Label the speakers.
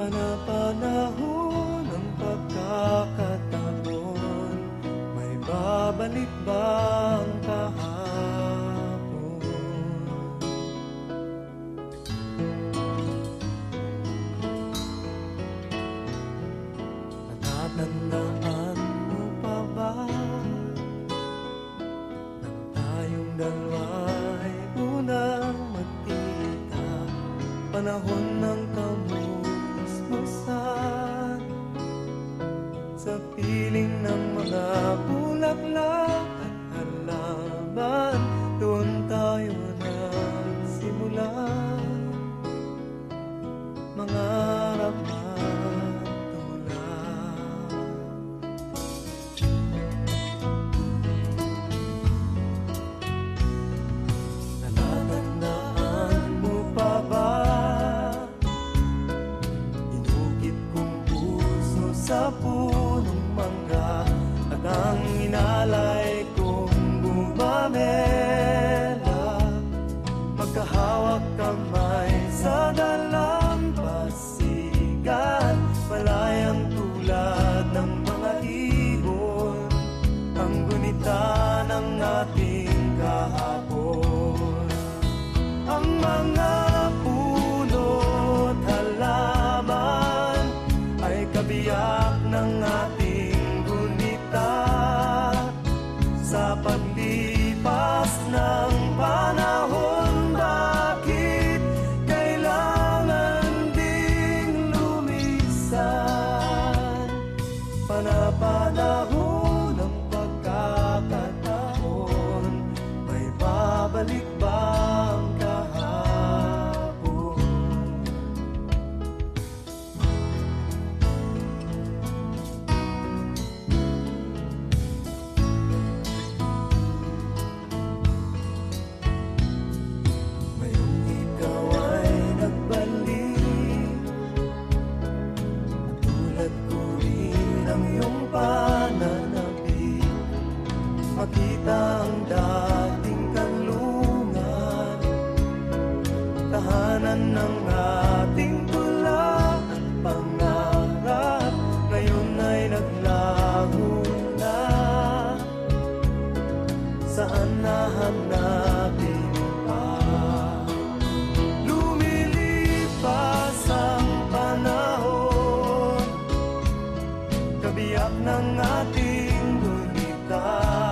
Speaker 1: Panapanahon ng pagkakataon, may babalik bang kahapon? Natatandaan mo pa ba nang tayong dalawa'y unang magkita? Panahon ng kamusmusan sa piling ng mga bulaklak at halaman, doon tayo nagsimula mangarap at tumulak. Natatandaan mo pa ba sa punong mangga at ang inalay kong bumamela, magkahawak kamay sa dalampasigan, malayang tulad ng mga ibon, ang gunita ng ating kahapon. Ang mga puno't halaman ay kabiyak ng ating gunita sa paglipas ng panahon. Bakit kailangan ding lumisan? Panapanahon ng pagkakataon, may babalik bang kahapon? Pananabik, makita ang dating kanlungan, tahanan ng ating tula at pangarap, ngayon ay naglaho na. Saan nahanapin pa? Lumilipas ang panahon, kabiyak ng ating gunita.